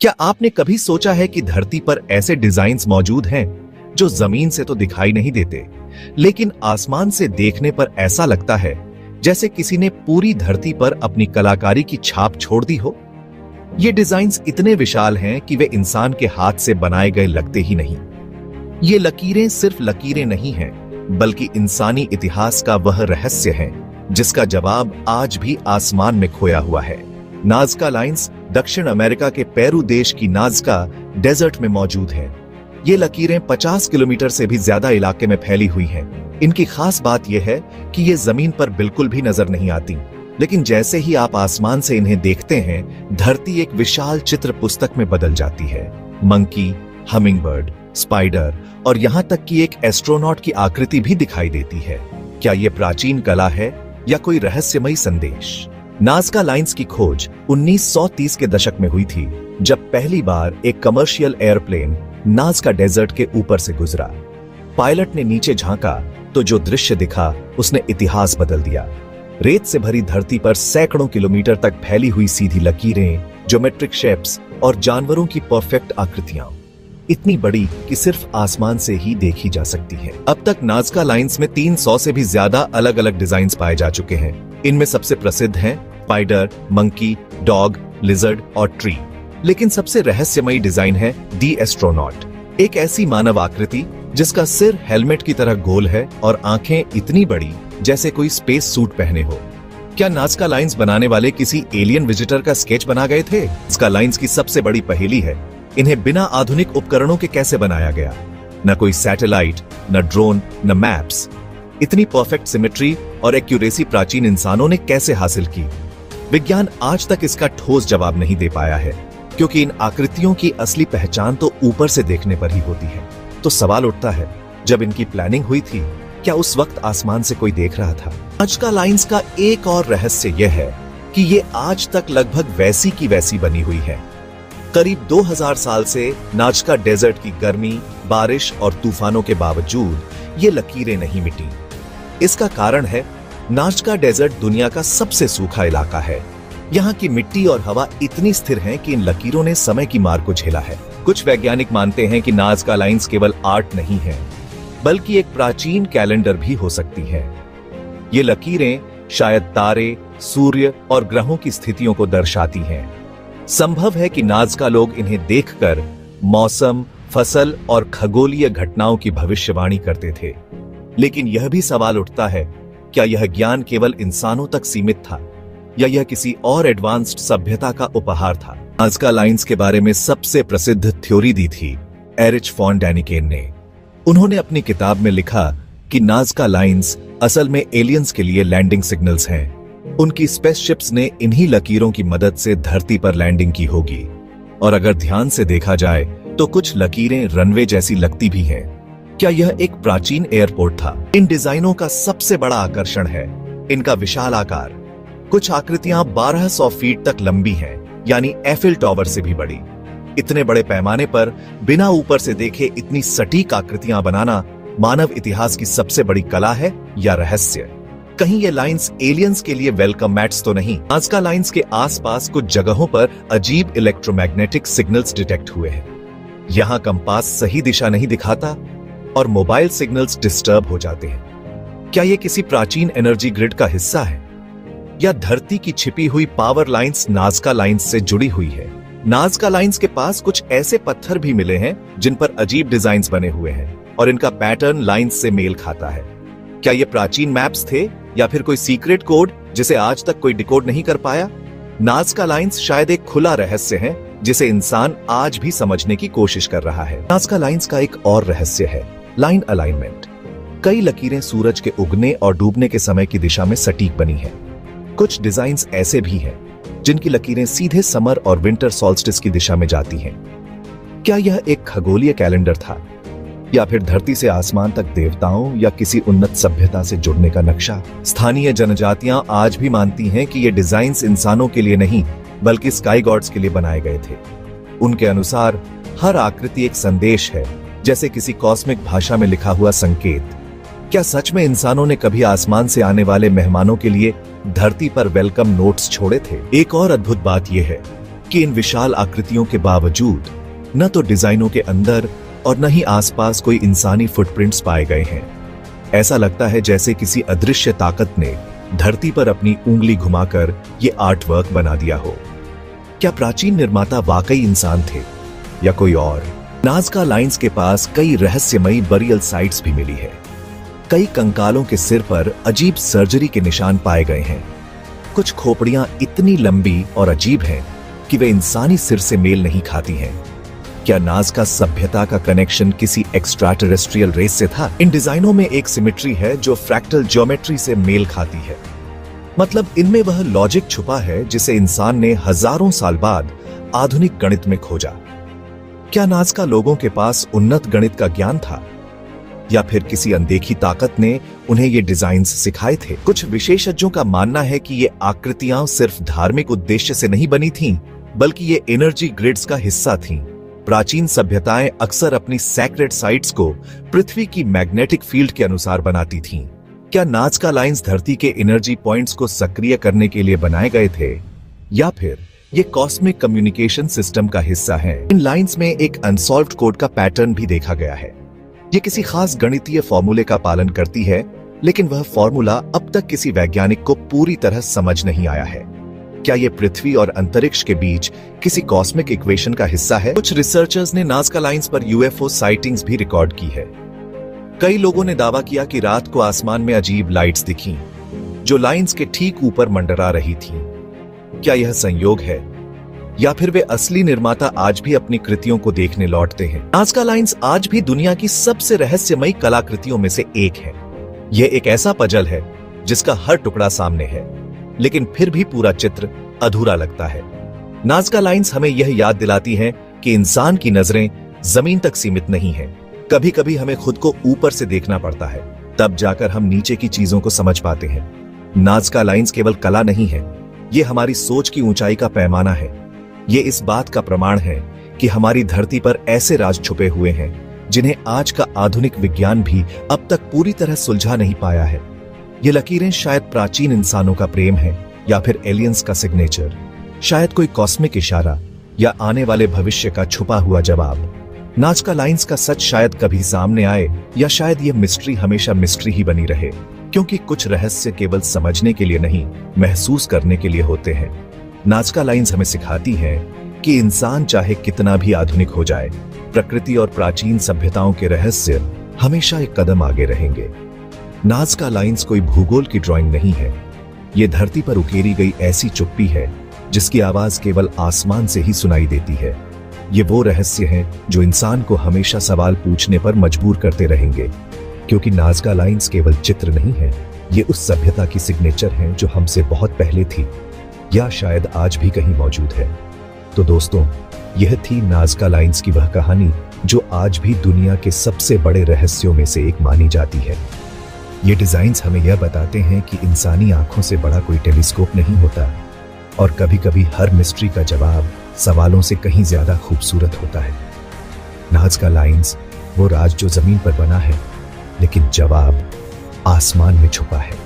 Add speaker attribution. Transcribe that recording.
Speaker 1: क्या आपने कभी सोचा है कि धरती पर ऐसे डिजाइन्स मौजूद हैं जो जमीन से तो दिखाई नहीं देते, लेकिन आसमान से देखने पर ऐसा लगता है जैसे किसी ने पूरी धरती पर अपनी कलाकारी की छाप छोड़ दी हो। ये डिजाइन्स इतने विशाल हैं कि वे इंसान के हाथ से बनाए गए लगते ही नहीं। ये लकीरें सिर्फ लकीरें नहीं हैं, बल्कि इंसानी इतिहास का वह रहस्य है जिसका जवाब आज भी आसमान में खोया हुआ है। नाज़का लाइंस दक्षिण अमेरिका के पेरू देश की नाज़का डेजर्ट में मौजूद है। ये लकीरें 50 किलोमीटर से भी ज्यादा इलाके में फैली हुई हैं। इनकी खास बात यह है कि ये जमीन पर बिल्कुल भी नजर नहीं आती, लेकिन जैसे ही आप आसमान से इन्हें देखते हैं, धरती एक विशाल चित्र पुस्तक में बदल जाती है। मंकी, हमिंगबर्ड, स्पाइडर और यहां तक कि एक एस्ट्रोनॉट की आकृति भी दिखाई देती है। क्या यह प्राचीन कला है या कोई रहस्यमयी संदेश? नाज़का लाइंस की खोज 1930 के दशक में हुई थी, जब पहली बार एक कमर्शियल एयरप्लेन नाज़का डेजर्ट के ऊपर से गुजरा। पायलट ने नीचे झांका तो जो दृश्य दिखा उसने इतिहास बदल दिया। रेत से भरी धरती पर सैकड़ों किलोमीटर तक फैली हुई सीधी लकीरें, ज्योमेट्रिक शेप्स और जानवरों की परफेक्ट आकृतियां, इतनी बड़ी कि सिर्फ आसमान से ही देखी जा सकती है। अब तक नाज़का लाइंस में 300 से भी ज्यादा अलग अलग डिजाइन्स पाए जा चुके हैं। इनमें सबसे प्रसिद्ध हैं स्पाइडर, मंकी, डॉग, लिजर्ड और ट्री। लेकिन सबसे रहस्यमयी डिजाइन है दी एस्ट्रोनॉट, एक ऐसी मानव आकृति जिसका सिर हेलमेट की तरह गोल है और आंखें इतनी बड़ी जैसे कोई स्पेस सूट पहने हो। क्या नाज़का लाइंस बनाने वाले किसी एलियन विजिटर का स्केच बना गए थे? नाज़का लाइंस की सबसे बड़ी पहेली है, इन्हें बिना आधुनिक उपकरणों के कैसे बनाया गया? न कोई सैटेलाइट, न ड्रोन, न मैप्स। इतनी परफेक्ट सिमेट्री और एक्यूरेसी प्राचीन इंसानों ने कैसे हासिल की? विज्ञान आज तक इसका ठोस जवाब नहीं दे पाया है, क्योंकि इन आकृतियों की असली पहचान तो ऊपर से देखने पर ही होती है। तो सवाल उठता है, जब इनकी प्लानिंग हुई थी, क्या उस वक्त आसमान से कोई देख रहा था? नाज़का लाइंस का एक और रहस्य यह है कि ये आज तक लगभग वैसी की वैसी बनी हुई है। करीब 2000 साल से नाज़का डेजर्ट की गर्मी, बारिश और तूफानों के बावजूद ये लकीरें नहीं मिटी। इसका कारण है नाज़का डेजर्ट दुनिया का सबसे सूखा इलाका है। यहाँ की मिट्टी और हवा इतनी स्थिर है कि इन लकीरों ने समय की मार को झेला है। कुछ वैज्ञानिक मानते हैं कि नाज़का लाइंस केवल आर्ट नहीं है, बल्कि एक प्राचीन कैलेंडर भी हो सकती है। ये लकीरें शायद तारे, सूर्य और ग्रहों की स्थितियों को दर्शाती हैं। संभव है कि नाज़का लोग इन्हें देखकर मौसम, फसल और खगोलीय घटनाओं की भविष्यवाणी करते थे। लेकिन यह भी सवाल उठता है, क्या यह ज्ञान केवल इंसानों तक सीमित था या यह किसी और एडवांस्ड सभ्यता का उपहार था? नाज़का लाइंस के बारे में सबसे प्रसिद्ध थ्योरी दी थी एरिच फॉन डैनिकेन ने। उन्होंने अपनी किताब में लिखा कि नाज़का लाइंस असल में एलियंस के लिए लैंडिंग सिग्नल्स हैं। उनकी स्पेसशिप्स ने इन्हीं लकीरों की मदद से धरती पर लैंडिंग की होगी। और अगर ध्यान से देखा जाए तो कुछ लकीरें रनवे जैसी लगती भी हैं। क्या यह एक प्राचीन एयरपोर्ट था? इन डिजाइनों का सबसे बड़ा आकर्षण है इनका विशाल आकार। कुछ आकृतियां 1200 फीट तक लंबी हैं, यानी एफिल टावर से भी बड़ी। इतने बड़े पैमाने पर बिना ऊपर से देखे इतनी सटीक आकृतियां बनाना मानव इतिहास की सबसे बड़ी कला है या रहस्य? कहीं ये लाइंस एलियंस के लिए वेलकम मैट्स तो नहीं? नाज़का लाइंस के आसपास कुछ जगहों पर अजीब इलेक्ट्रोमैग्नेटिक सिग्नल्स डिटेक्ट हुए हैं। यहां कंपास सही दिशा नहीं दिखाता और मोबाइल सिग्नल्स डिस्टर्ब हो जाते हैं। क्या यह किसी प्राचीन एनर्जी ग्रिड का हिस्सा है या धरती की छिपी हुई पावर लाइंस नाज़का लाइंस से जुड़ी हुई है? नाज़का लाइंस के पास कुछ ऐसे पत्थर भी मिले हैं जिन पर अजीब डिजाइन्स बने हुए हैं और इनका पैटर्न लाइंस से मेल खाता है। क्या ये प्राचीन मैप्स थे या फिर कोई सीक्रेट कोड जिसे आज तक कोई डिकोड नहीं कर पाया? नाज़का लाइंस शायद एक खुला रहस्य है जिसे इंसान आज भी समझने की कोशिश कर रहा है। नाज़का लाइंस का एक और रहस्य है लाइन अलाइनमेंट। कई लकीरें सूरज के उगने और डूबने के समय की दिशा में सटीक बनी हैं। कुछ डिजाइन्स ऐसे भी हैं जिनकी लकीरें सीधे समर और विंटर सॉल्स्टिस की दिशा में जाती हैं। क्या यह एक खगोलीय कैलेंडर था या फिर धरती से आसमान तक देवताओं या किसी उन्नत सभ्यता से जुड़ने का नक्शा? स्थानीय जनजातियां आज भी मानती हैं कि ये डिजाइन्स इंसानों के लिए नहीं बल्कि स्काई गॉड्स के लिए बनाए गए थे। उनके अनुसार हर आकृति एक संदेश है, जैसे किसी कॉस्मिक भाषा में लिखा हुआ संकेत। क्या सच में इंसानों ने कभी आसमान से आने वाले मेहमानों के लिए धरती पर वेलकम नोट्स छोड़े थे? एक और अद्भुत बात यह है कि इन विशाल आकृतियों के बावजूद न तो डिजाइनों के अंदर और न ही आसपास कोई इंसानी फुटप्रिंट्स पाए गए हैं। ऐसा लगता है जैसे किसी अदृश्य ताकत ने धरती पर अपनी उंगली घुमाकर ये आर्ट वर्क बना दिया हो। क्या प्राचीन निर्माता वाकई इंसान थे या कोई और? नाज़का लाइंस के पास कई रहस्यमयी बरियल साइट्स भी मिली है। कई कंकालों के सिर पर अजीब सर्जरी के निशान पाए गए हैं। कुछ खोपड़ियां इतनी लंबी और अजीब हैं कि वे इंसानी सिर से मेल नहीं खाती हैं। क्या नाज़का सभ्यता का कनेक्शन किसी एक्स्ट्रा टेरेस्ट्रियल रेस से था? इन डिजाइनों में एक सिमेट्री है जो फ्रैक्टल ज्योमेट्री से मेल खाती है। मतलब इनमें वह लॉजिक छुपा है जिसे इंसान ने हजारों साल बाद आधुनिक गणित में खोजा। क्या नाज़का लोगों के पास उन्नत गणित का ज्ञान था या फिर किसी अनदेखी ताकत ने उन्हें ये डिजाइन्स सिखाए थे? कुछ विशेषज्ञों का मानना है कि ये आकृतियां सिर्फ धार्मिक उद्देश्य से नहीं बनी थीं, बल्कि ये एनर्जी ग्रिड्स का हिस्सा थीं। प्राचीन सभ्यताएं अक्सर अपनी सैक्रेड साइट्स को पृथ्वी की मैग्नेटिक फील्ड के अनुसार बनाती थीं। क्या नाज़का लाइंस धरती के एनर्जी पॉइंट्स को सक्रिय करने के लिए बनाए गए थे या फिर ये कॉस्मिक कम्युनिकेशन सिस्टम का हिस्सा है? इन लाइंस में एक अनसॉल्व्ड कोड का पैटर्न भी देखा गया है। ये किसी खास गणितीय फॉर्मूले का पालन करती है, लेकिन वह फॉर्मूला अब तक किसी वैज्ञानिक को पूरी तरह समझ नहीं आया है। क्या ये पृथ्वी और अंतरिक्ष के बीच किसी कॉस्मिक इक्वेशन का हिस्सा है? कुछ रिसर्चर्स ने नाज़का लाइंस पर यूएफओ साइटिंग्स भी रिकॉर्ड की है। कई लोगों ने दावा किया कि रात को आसमान में अजीब लाइट्स दिखीं, जो लाइंस के ठीक ऊपर मंडरा रही थीं। क्या यह संयोग है या फिर वे असली निर्माता आज भी अपनी कृतियों को देखने लौटते हैं? नाज़का लाइंस आज भी दुनिया की सबसे रहस्यमयी कलाकृतियों में से एक है। यह एक ऐसा पजल है जिसका हर टुकड़ा सामने है, लेकिन फिर भी पूरा चित्र अधूरा लगता है। नाज़का लाइंस हमें यह याद दिलाती है कि इंसान की नजरें जमीन तक सीमित नहीं है। कभी कभी हमें खुद को ऊपर से देखना पड़ता है, तब जाकर हम नीचे की चीजों को समझ पाते हैं। नाज़का लाइंस केवल कला नहीं है, ये हमारी सोच की ऊंचाई का पैमाना है। ये इस बात का प्रमाण है कि हमारी धरती पर ऐसे राज छुपे हुए हैं जिन्हें आज का आधुनिक विज्ञान भी अब तक पूरी तरह सुलझा नहीं पाया है। ये लकीरें शायद प्राचीन इंसानों का प्रेम है या फिर एलियंस का सिग्नेचर, शायद कोई कॉस्मिक इशारा या आने वाले भविष्य का छुपा हुआ जवाब। नाज़का लाइंस का सच शायद कभी सामने आए या शायद ये मिस्ट्री हमेशा मिस्ट्री ही बनी रहे, क्योंकि कुछ रहस्य केवल समझने के लिए नहीं, महसूस करने के लिए होते हैं। नाज़का लाइंस हमें सिखाती है कि इंसान चाहे कितना भी आधुनिक हो जाए, प्रकृति और प्राचीन सभ्यताओं के रहस्य हमेशा एक कदम आगे रहेंगे। नाज़का लाइंस कोई भूगोल की ड्राइंग नहीं है, ये धरती पर उकेरी गई ऐसी चुप्पी है जिसकी आवाज केवल आसमान से ही सुनाई देती है। ये वो रहस्य हैं जो इंसान को हमेशा सवाल पूछने पर मजबूर करते रहेंगे, क्योंकि नाज़का लाइंस केवल चित्र नहीं है, ये उस सभ्यता की सिग्नेचर हैं जो हमसे बहुत पहले थी या शायद आज भी कहीं मौजूद है। तो दोस्तों, यह थी नाज़का लाइंस की वह कहानी जो आज भी दुनिया के सबसे बड़े रहस्यों में से एक मानी जाती है। ये डिजाइन्स हमें यह बताते हैं कि इंसानी आंखों से बड़ा कोई टेलीस्कोप नहीं होता और कभी कभी हर मिस्ट्री का जवाब सवालों से कहीं ज्यादा खूबसूरत होता है। नाज़का लाइंस वो राज जो जमीन पर बना है, लेकिन जवाब आसमान में छुपा है।